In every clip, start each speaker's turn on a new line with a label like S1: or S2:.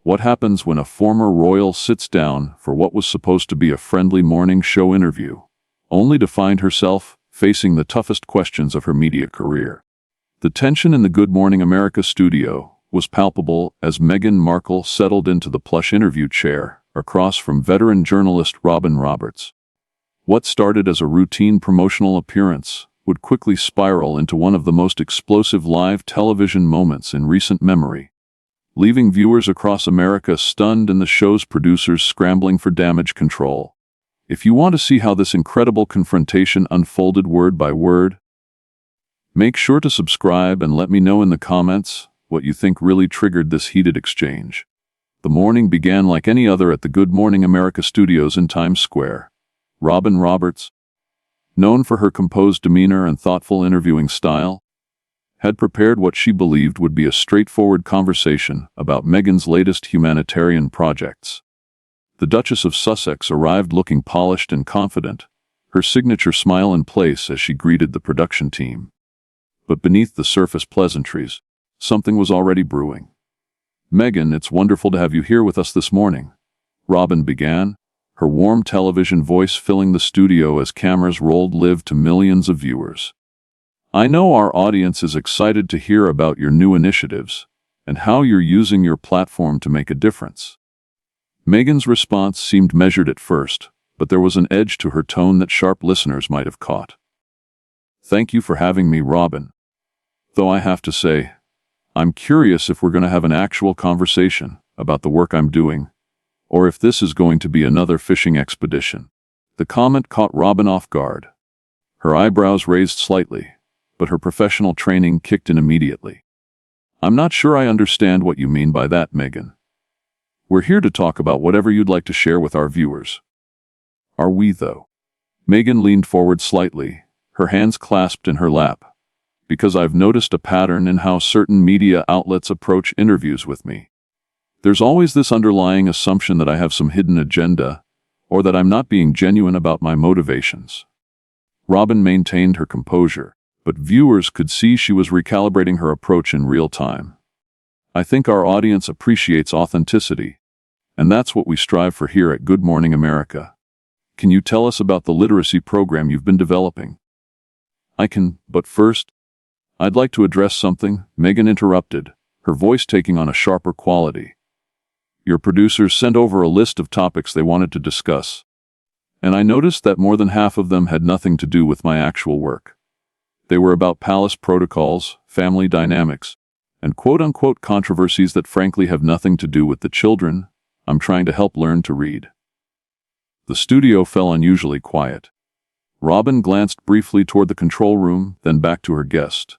S1: What happens when a former royal sits down for what was supposed to be a friendly morning show interview, only to find herself facing the toughest questions of her media career? The tension in the Good Morning America studio was palpable as Meghan Markle settled into the plush interview chair across from veteran journalist Robin Roberts. What started as a routine promotional appearance would quickly spiral into one of the most explosive live television moments in recent memory, leaving viewers across America stunned and the show's producers scrambling for damage control. If you want to see how this incredible confrontation unfolded word by word, make sure to subscribe and let me know in the comments what you think really triggered this heated exchange. The morning began like any other at the Good Morning America studios in Times Square. Robin Roberts, known for her composed demeanor and thoughtful interviewing style, had prepared what she believed would be a straightforward conversation about Meghan's latest humanitarian projects. The Duchess of Sussex arrived looking polished and confident, her signature smile in place as she greeted the production team. But beneath the surface pleasantries, something was already brewing. "Meghan, it's wonderful to have you here with us this morning," Robin began, her warm television voice filling the studio as cameras rolled live to millions of viewers. "I know our audience is excited to hear about your new initiatives and how you're using your platform to make a difference." Meghan's response seemed measured at first, but there was an edge to her tone that sharp listeners might have caught. "Thank you for having me, Robin. Though I have to say, I'm curious if we're going to have an actual conversation about the work I'm doing, or if this is going to be another fishing expedition." The comment caught Robin off guard. Her eyebrows raised slightly, but her professional training kicked in immediately. "I'm not sure I understand what you mean by that, Meghan. We're here to talk about whatever you'd like to share with our viewers." "Are we, though?" Meghan leaned forward slightly, her hands clasped in her lap. "Because I've noticed a pattern in how certain media outlets approach interviews with me. There's always this underlying assumption that I have some hidden agenda, or that I'm not being genuine about my motivations." Robin maintained her composure, but viewers could see she was recalibrating her approach in real time. "I think our audience appreciates authenticity, and that's what we strive for here at Good Morning America. Can you tell us about the literacy program you've been developing?" "I can, but first, I'd like to address something," Meghan interrupted, her voice taking on a sharper quality. "Your producers sent over a list of topics they wanted to discuss, and I noticed that more than half of them had nothing to do with my actual work. They were about palace protocols, family dynamics, and quote-unquote controversies that frankly have nothing to do with the children I'm trying to help learn to read." The studio fell unusually quiet. Robin glanced briefly toward the control room, then back to her guest.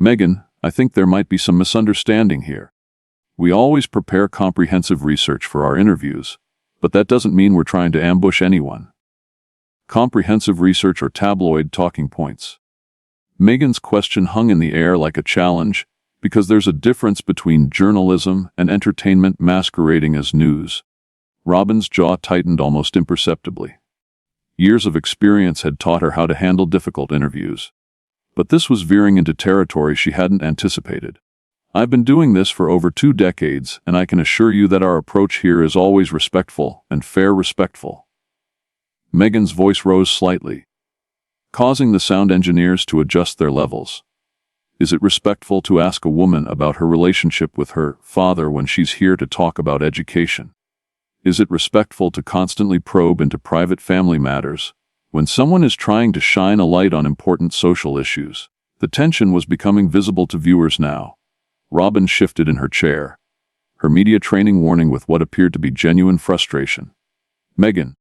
S1: "Meghan, I think there might be some misunderstanding here. We always prepare comprehensive research for our interviews, but that doesn't mean we're trying to ambush anyone. Comprehensive research or tabloid talking points?" Meghan's question hung in the air like a challenge, because there's a difference between journalism and entertainment masquerading as news. Robin's jaw tightened almost imperceptibly. Years of experience had taught her how to handle difficult interviews, but this was veering into territory she hadn't anticipated. "I've been doing this for over 2 decades, and I can assure you that our approach here is always respectful and respectful." Meghan's voice rose slightly, causing the sound engineers to adjust their levels. "Is it respectful to ask a woman about her relationship with her father when she's here to talk about education? Is it respectful to constantly probe into private family matters when someone is trying to shine a light on important social issues?" The tension was becoming visible to viewers now. Robin shifted in her chair, her media training warning with what appeared to be genuine frustration. "Meghan,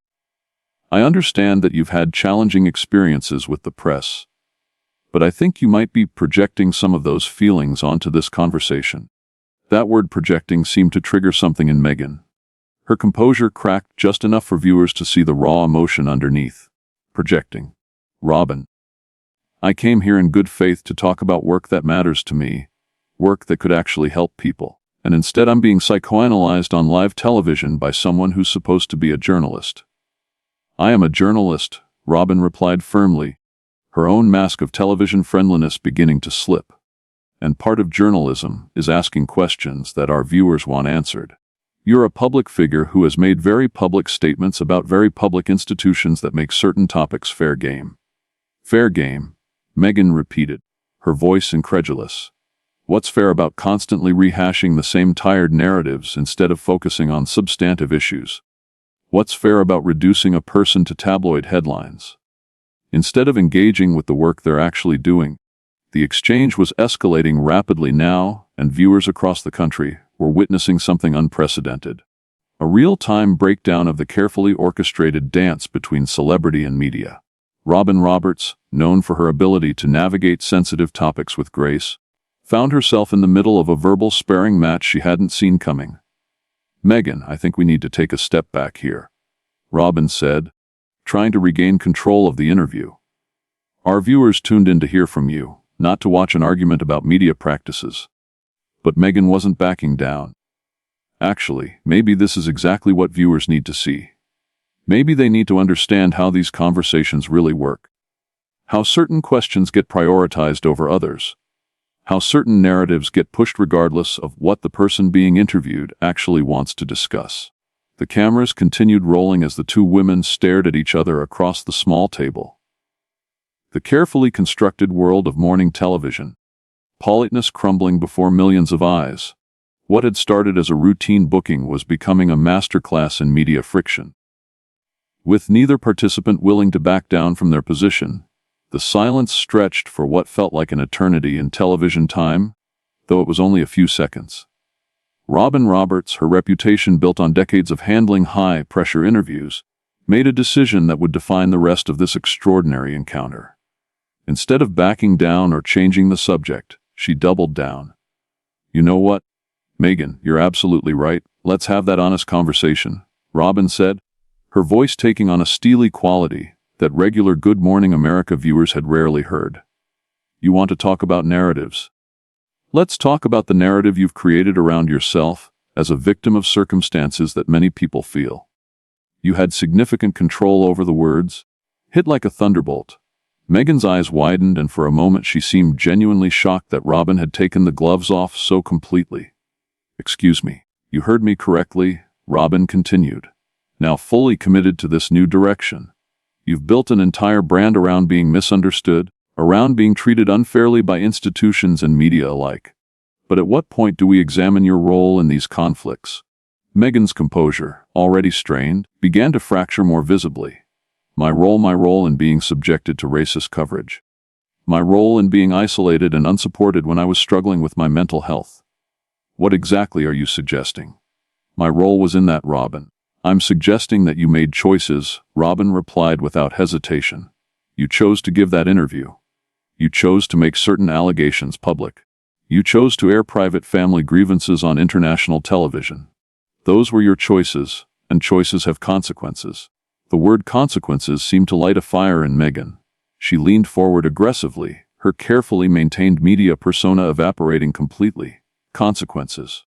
S1: I understand that you've had challenging experiences with the press, but I think you might be projecting some of those feelings onto this conversation." That word projecting seemed to trigger something in Meghan. Her composure cracked just enough for viewers to see the raw emotion underneath. "Projecting? Robin, I came here in good faith to talk about work that matters to me, work that could actually help people, and instead I'm being psychoanalyzed on live television by someone who's supposed to be a journalist." "I am a journalist," Robin replied firmly, her own mask of television friendliness beginning to slip. "And part of journalism is asking questions that our viewers want answered. You're a public figure who has made very public statements about very public institutions that make certain topics fair game. Fair game, Meghan repeated, her voice incredulous. What's fair about constantly rehashing the same tired narratives instead of focusing on substantive issues? What's fair about reducing a person to tabloid headlines? Instead of engaging with the work they're actually doing, the exchange was escalating rapidly now, and viewers across the country were witnessing something unprecedented. A real-time breakdown of the carefully orchestrated dance between celebrity and media. Robin Roberts, known for her ability to navigate sensitive topics with grace, found herself in the middle of a verbal sparring match she hadn't seen coming. "Meghan, I think we need to take a step back here," Robin said, trying to regain control of the interview. "Our viewers tuned in to hear from you, not to watch an argument about media practices." But Meghan wasn't backing down. "Actually, maybe this is exactly what viewers need to see. Maybe they need to understand how these conversations really work. How certain questions get prioritized over others. How certain narratives get pushed regardless of what the person being interviewed actually wants to discuss." The cameras continued rolling as the two women stared at each other across the small table. The carefully constructed world of morning television. Politeness crumbling before millions of eyes. What had started as a routine booking was becoming a masterclass in media friction. With neither participant willing to back down from their position, the silence stretched for what felt like an eternity in television time, though it was only a few seconds. Robin Roberts, her reputation built on decades of handling high-pressure interviews, made a decision that would define the rest of this extraordinary encounter. Instead of backing down or changing the subject, she doubled down. "You know what, Meghan, you're absolutely right. Let's have that honest conversation," Robin said, her voice taking on a steely quality that regular Good Morning America viewers had rarely heard. "You want to talk about narratives? Let's talk about the narrative you've created around yourself as a victim of circumstances that many people feel. You had significant control over the words, hit like a thunderbolt." Meghan's eyes widened, and for a moment she seemed genuinely shocked that Robin had taken the gloves off so completely. "Excuse me, you heard me correctly," Robin continued, now fully committed to this new direction. "You've built an entire brand around being misunderstood, around being treated unfairly by institutions and media alike. But at what point do we examine your role in these conflicts?" Meghan's composure, already strained, began to fracture more visibly. My role in being subjected to racist coverage. My role in being isolated and unsupported when I was struggling with my mental health. What exactly are you suggesting?" "My role was in that, Robin. I'm suggesting that you made choices," Robin replied without hesitation. "You chose to give that interview. You chose to make certain allegations public. You chose to air private family grievances on international television. Those were your choices, and choices have consequences." The word consequences seemed to light a fire in Meghan. She leaned forward aggressively, her carefully maintained media persona evaporating completely. Consequences.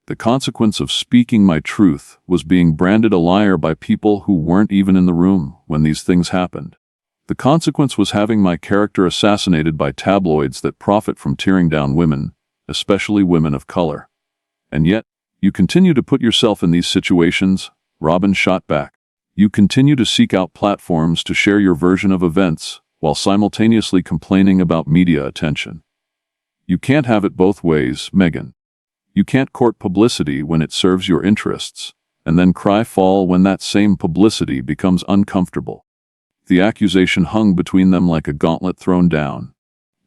S1: The consequence of speaking my truth was being branded a liar by people who weren't even in the room when these things happened. The consequence was having my character assassinated by tabloids that profit from tearing down women, especially women of color. "And yet, you continue to put yourself in these situations," Robin shot back. "You continue to seek out platforms to share your version of events, while simultaneously complaining about media attention. You can't have it both ways, Meghan. You can't court publicity when it serves your interests, and then cry foul when that same publicity becomes uncomfortable." The accusation hung between them like a gauntlet thrown down.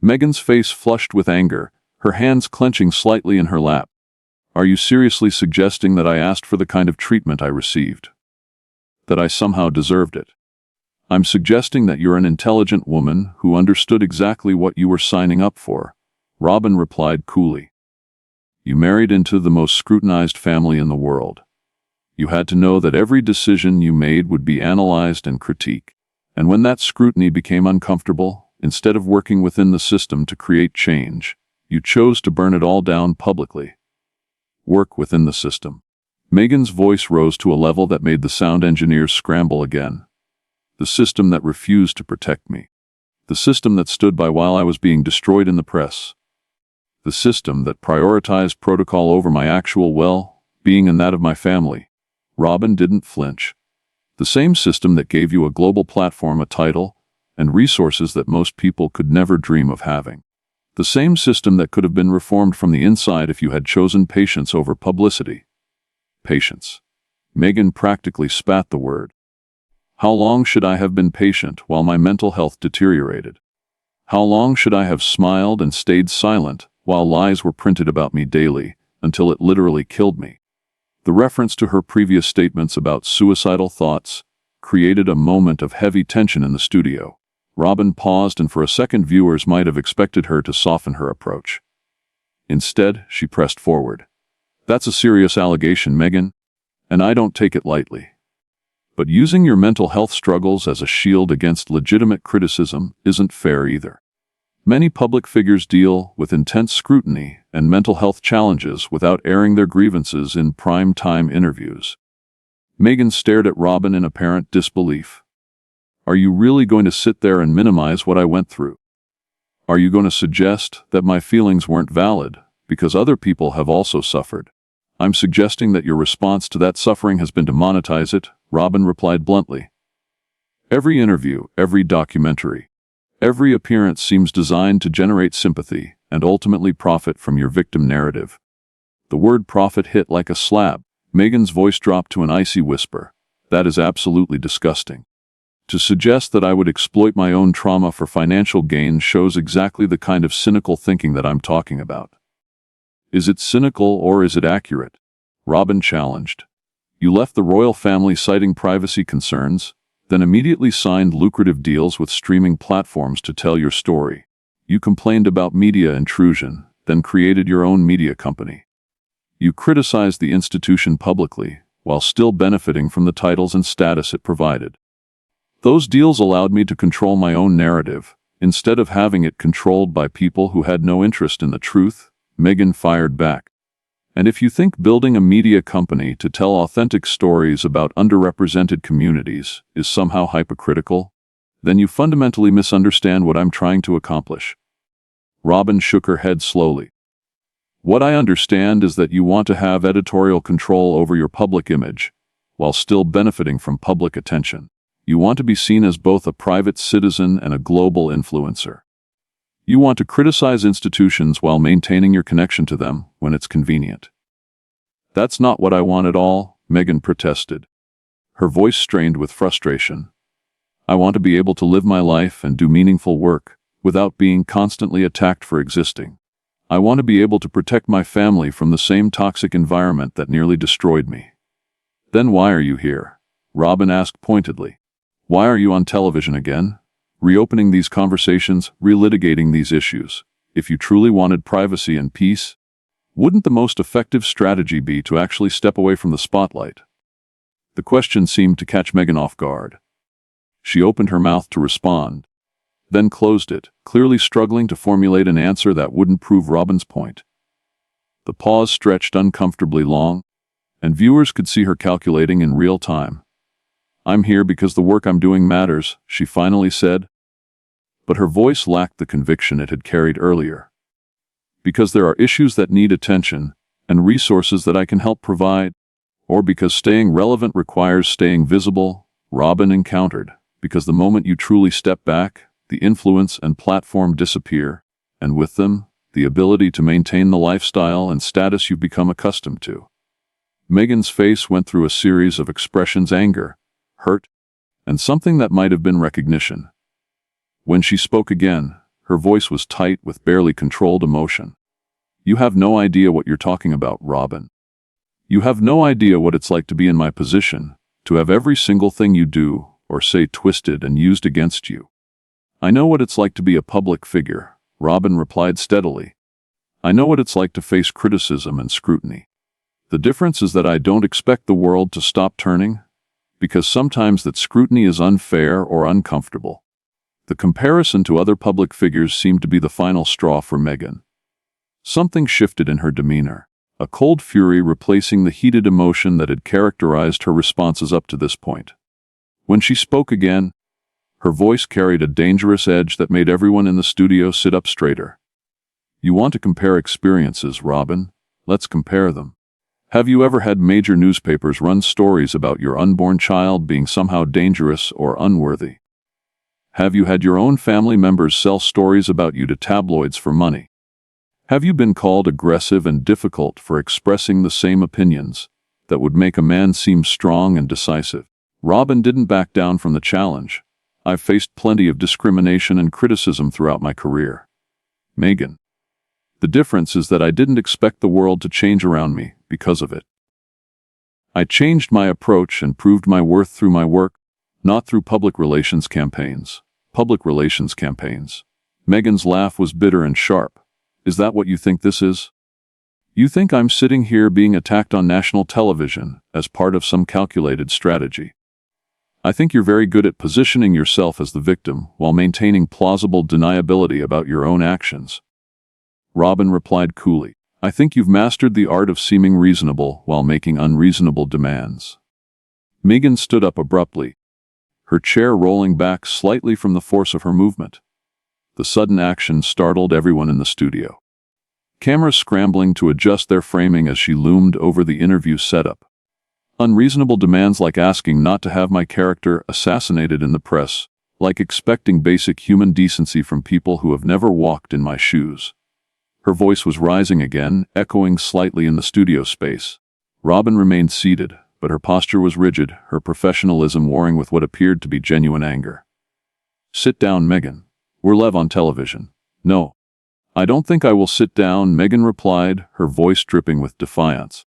S1: Meghan's face flushed with anger, her hands clenching slightly in her lap. "Are you seriously suggesting that I asked for the kind of treatment I received? That I somehow deserved it?" "I'm suggesting that you're an intelligent woman who understood exactly what you were signing up for," Robin replied coolly. "You married into the most scrutinized family in the world. You had to know that every decision you made would be analyzed and critiqued. And when that scrutiny became uncomfortable, instead of working within the system to create change, you chose to burn it all down publicly. Work within the system." Meghan's voice rose to a level that made the sound engineers scramble again. "The system that refused to protect me. The system that stood by while I was being destroyed in the press. The system that prioritized protocol over my actual well-being being in that of my family. Robin didn't flinch. The same system that gave you a global platform, a title, and resources that most people could never dream of having. The same system that could have been reformed from the inside if you had chosen patience over publicity. Patience. Meghan practically spat the word. How long should I have been patient while my mental health deteriorated? How long should I have smiled and stayed silent while lies were printed about me daily until it literally killed me? The reference to her previous statements about suicidal thoughts created a moment of heavy tension in the studio. Robin paused, and for a second viewers might have expected her to soften her approach. Instead, she pressed forward. That's a serious allegation, Meghan, and I don't take it lightly. But using your mental health struggles as a shield against legitimate criticism isn't fair either. Many public figures deal with intense scrutiny and mental health challenges without airing their grievances in prime-time interviews. Meghan stared at Robin in apparent disbelief. Are you really going to sit there and minimize what I went through? Are you going to suggest that my feelings weren't valid because other people have also suffered? I'm suggesting that your response to that suffering has been to monetize it, Robin replied bluntly. Every interview, every documentary, every appearance seems designed to generate sympathy and ultimately profit from your victim narrative. The word profit hit like a slap. Meghan's voice dropped to an icy whisper. That is absolutely disgusting. To suggest that I would exploit my own trauma for financial gain shows exactly the kind of cynical thinking that I'm talking about. Is it cynical or is it accurate? Robin challenged. You left the royal family citing privacy concerns, then immediately signed lucrative deals with streaming platforms to tell your story. You complained about media intrusion, then created your own media company. You criticized the institution publicly, while still benefiting from the titles and status it provided. Those deals allowed me to control my own narrative, instead of having it controlled by people who had no interest in the truth, Meghan fired back. And if you think building a media company to tell authentic stories about underrepresented communities is somehow hypocritical, then you fundamentally misunderstand what I'm trying to accomplish. Robin shook her head slowly. What I understand is that you want to have editorial control over your public image, while still benefiting from public attention. You want to be seen as both a private citizen and a global influencer. You want to criticize institutions while maintaining your connection to them when it's convenient. That's not what I want at all, Meghan protested. Her voice strained with frustration. I want to be able to live my life and do meaningful work without being constantly attacked for existing. I want to be able to protect my family from the same toxic environment that nearly destroyed me. Then why are you here? Robin asked pointedly. Why are you on television again? Reopening these conversations, relitigating these issues. If you truly wanted privacy and peace, wouldn't the most effective strategy be to actually step away from the spotlight? The question seemed to catch Meghan off guard. She opened her mouth to respond, then closed it, clearly struggling to formulate an answer that wouldn't prove Robin's point. The pause stretched uncomfortably long, and viewers could see her calculating in real time. I'm here because the work I'm doing matters, she finally said. But her voice lacked the conviction it had carried earlier. Because there are issues that need attention, and resources that I can help provide, or because staying relevant requires staying visible, Robin encountered. Because the moment you truly step back, the influence and platform disappear, and with them, the ability to maintain the lifestyle and status you've become accustomed to. Meghan's face went through a series of expressions: anger, hurt, and something that might have been recognition. When she spoke again, her voice was tight with barely controlled emotion. You have no idea what you're talking about, Robin. You have no idea what it's like to be in my position, to have every single thing you do or say twisted and used against you. I know what it's like to be a public figure, Robin replied steadily. I know what it's like to face criticism and scrutiny. The difference is that I don't expect the world to stop turning, because sometimes that scrutiny is unfair or uncomfortable. The comparison to other public figures seemed to be the final straw for Meghan. Something shifted in her demeanor, a cold fury replacing the heated emotion that had characterized her responses up to this point. When she spoke again, her voice carried a dangerous edge that made everyone in the studio sit up straighter. You want to compare experiences, Robin? Let's compare them. Have you ever had major newspapers run stories about your unborn child being somehow dangerous or unworthy? Have you had your own family members sell stories about you to tabloids for money? Have you been called aggressive and difficult for expressing the same opinions that would make a man seem strong and decisive? Robin didn't back down from the challenge. I've faced plenty of discrimination and criticism throughout my career. Meghan. The difference is that I didn't expect the world to change around me because of it. I changed my approach and proved my worth through my work, not through public relations campaigns. Public relations campaigns. Meghan's laugh was bitter and sharp. Is that what you think this is? You think I'm sitting here being attacked on national television as part of some calculated strategy? I think you're very good at positioning yourself as the victim while maintaining plausible deniability about your own actions. Robin replied coolly, I think you've mastered the art of seeming reasonable while making unreasonable demands. Meghan stood up abruptly, her chair rolling back slightly from the force of her movement. The sudden action startled everyone in the studio. Cameras scrambling to adjust their framing as she loomed over the interview setup. Unreasonable demands like asking not to have my character assassinated in the press, like expecting basic human decency from people who have never walked in my shoes. Her voice was rising again, echoing slightly in the studio space. Robin remained seated, but her posture was rigid, her professionalism warring with what appeared to be genuine anger. Sit down, Meghan. We're live on television. No. I don't think I will sit down, Meghan replied, her voice dripping with defiance.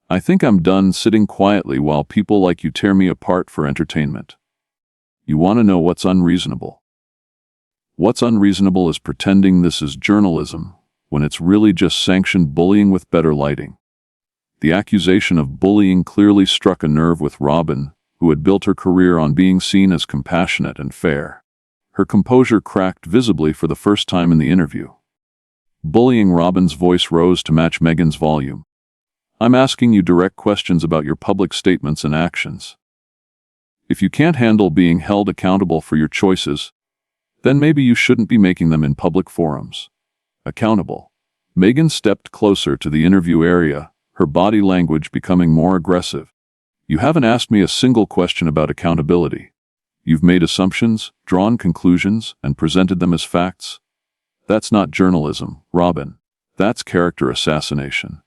S1: I think I'm done sitting quietly while people like you tear me apart for entertainment. You want to know what's unreasonable? What's unreasonable is pretending this is journalism, when it's really just sanctioned bullying with better lighting. The accusation of bullying clearly struck a nerve with Robin, who had built her career on being seen as compassionate and fair. Her composure cracked visibly for the first time in the interview. Bullying. Robin's voice rose to match Meghan's volume. I'm asking you direct questions about your public statements and actions. If you can't handle being held accountable for your choices, then maybe you shouldn't be making them in public forums. Accountable. Meghan stepped closer to the interview area, her body language becoming more aggressive. You haven't asked me a single question about accountability. You've made assumptions, drawn conclusions, and presented them as facts. That's not journalism, Robin. That's character assassination.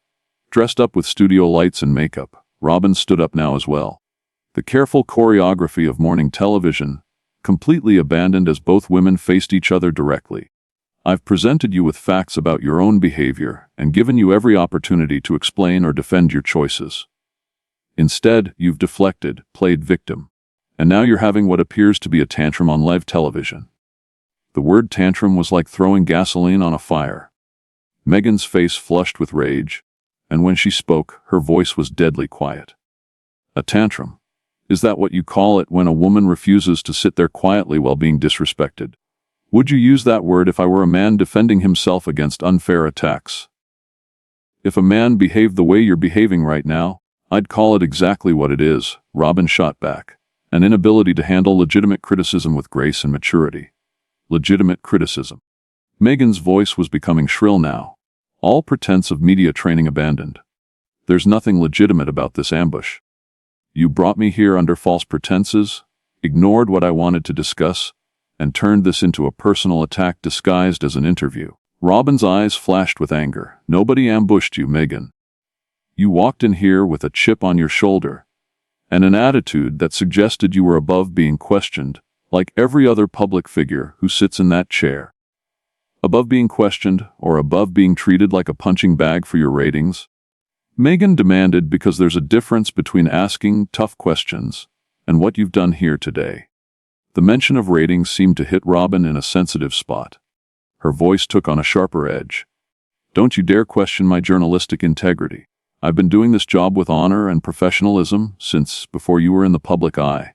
S1: Dressed up with studio lights and makeup, Robin stood up now as well. The careful choreography of morning television, completely abandoned as both women faced each other directly. I've presented you with facts about your own behavior and given you every opportunity to explain or defend your choices. Instead, you've deflected, played victim. And now you're having what appears to be a tantrum on live television. The word tantrum was like throwing gasoline on a fire. Meghan's face flushed with rage, and when she spoke, her voice was deadly quiet. A tantrum. Is that what you call it when a woman refuses to sit there quietly while being disrespected? Would you use that word if I were a man defending himself against unfair attacks? If a man behaved the way you're behaving right now, I'd call it exactly what it is, Robin shot back. An inability to handle legitimate criticism with grace and maturity. Legitimate criticism. Meghan's voice was becoming shrill now. All pretense of media training abandoned. There's nothing legitimate about this ambush. You brought me here under false pretenses, ignored what I wanted to discuss, and turned this into a personal attack disguised as an interview. Robin's eyes flashed with anger. Nobody ambushed you, Meghan. You walked in here with a chip on your shoulder, and an attitude that suggested you were above being questioned, like every other public figure who sits in that chair. Above being questioned, or above being treated like a punching bag for your ratings? Meghan demanded, because there's a difference between asking tough questions and what you've done here today. The mention of ratings seemed to hit Robin in a sensitive spot. Her voice took on a sharper edge. Don't you dare question my journalistic integrity. I've been doing this job with honor and professionalism since before you were in the public eye.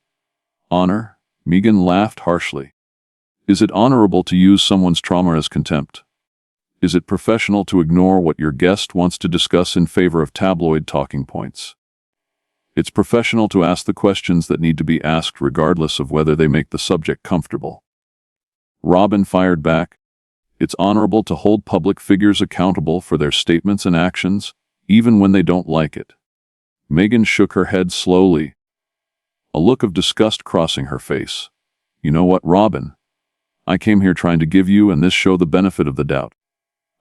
S1: Honor? Meghan laughed harshly. Is it honorable to use someone's trauma as contempt? Is it professional to ignore what your guest wants to discuss in favor of tabloid talking points? It's professional to ask the questions that need to be asked regardless of whether they make the subject comfortable. Robin fired back. It's honorable to hold public figures accountable for their statements and actions, even when they don't like it. Meghan shook her head slowly, a look of disgust crossing her face. You know what, Robin? I came here trying to give you and this show the benefit of the doubt.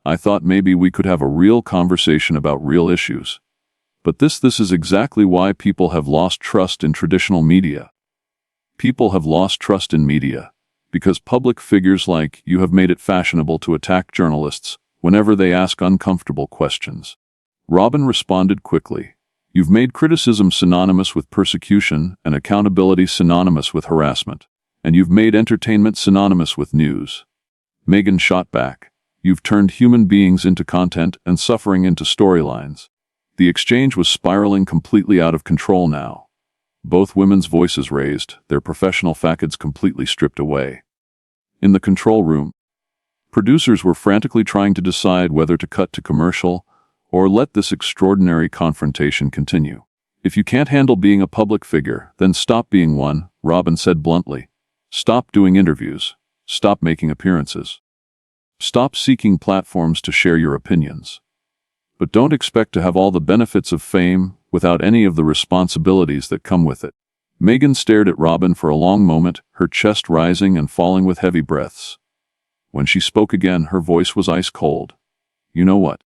S1: I thought maybe we could have a real conversation about real issues. But this is exactly why people have lost trust in traditional media. People have lost trust in media because public figures like you have made it fashionable to attack journalists whenever they ask uncomfortable questions. Robin responded quickly. You've made criticism synonymous with persecution and accountability synonymous with harassment. And you've made entertainment synonymous with news. Meghan shot back. You've turned human beings into content and suffering into storylines. The exchange was spiraling completely out of control now. Both women's voices raised, their professional facades completely stripped away. In the control room, producers were frantically trying to decide whether to cut to commercial or let this extraordinary confrontation continue. If you can't handle being a public figure, then stop being one, Robin said bluntly. Stop doing interviews. Stop making appearances. Stop seeking platforms to share your opinions. But don't expect to have all the benefits of fame without any of the responsibilities that come with it. Meghan stared at Robin for a long moment, her chest rising and falling with heavy breaths. When she spoke again, her voice was ice cold. You know what?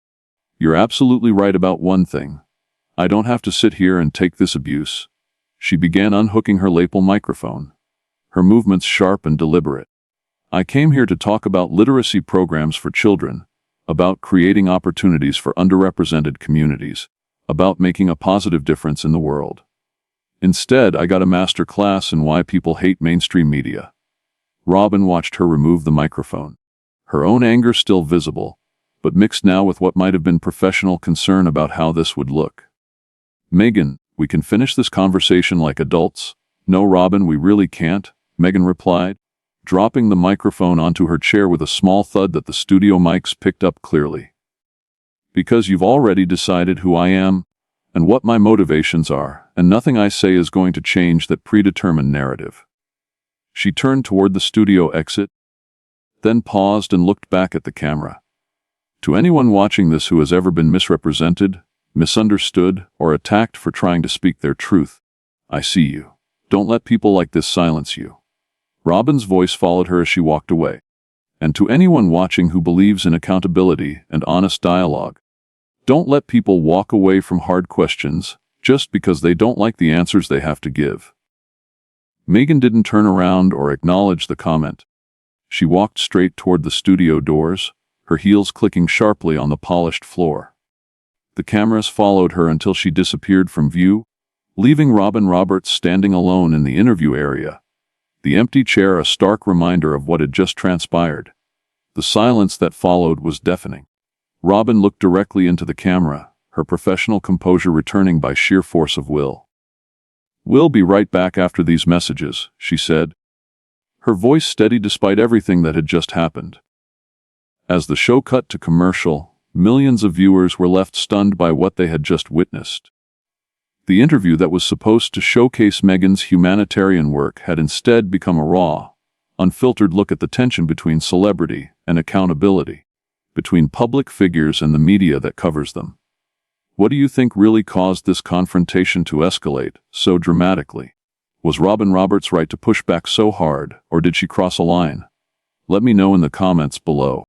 S1: You're absolutely right about one thing. I don't have to sit here and take this abuse. She began unhooking her lapel microphone, her movements sharp and deliberate. I came here to talk about literacy programs for children, about creating opportunities for underrepresented communities, about making a positive difference in the world. Instead, I got a master class in why people hate mainstream media. Robin watched her remove the microphone, her own anger still visible, but mixed now with what might have been professional concern about how this would look. Meghan, we can finish this conversation like adults. No, Robin, we really can't, Meghan replied, dropping the microphone onto her chair with a small thud that the studio mics picked up clearly. Because you've already decided who I am and what my motivations are, and nothing I say is going to change that predetermined narrative. She turned toward the studio exit, then paused and looked back at the camera. To anyone watching this who has ever been misrepresented, misunderstood, or attacked for trying to speak their truth, I see you. Don't let people like this silence you. Robin's voice followed her as she walked away. And to anyone watching who believes in accountability and honest dialogue, don't let people walk away from hard questions just because they don't like the answers they have to give. Meghan didn't turn around or acknowledge the comment. She walked straight toward the studio doors, her heels clicking sharply on the polished floor. The cameras followed her until she disappeared from view, leaving Robin Roberts standing alone in the interview area. The empty chair a stark reminder of what had just transpired. The silence that followed was deafening. Robin looked directly into the camera, her professional composure returning by sheer force of will. We'll be right back after these messages, she said, her voice steady despite everything that had just happened. As the show cut to commercial, millions of viewers were left stunned by what they had just witnessed. The interview that was supposed to showcase Meghan's humanitarian work had instead become a raw, unfiltered look at the tension between celebrity and accountability, between public figures and the media that covers them. What do you think really caused this confrontation to escalate so dramatically? Was Robin Roberts right to push back so hard, or did she cross a line? Let me know in the comments below.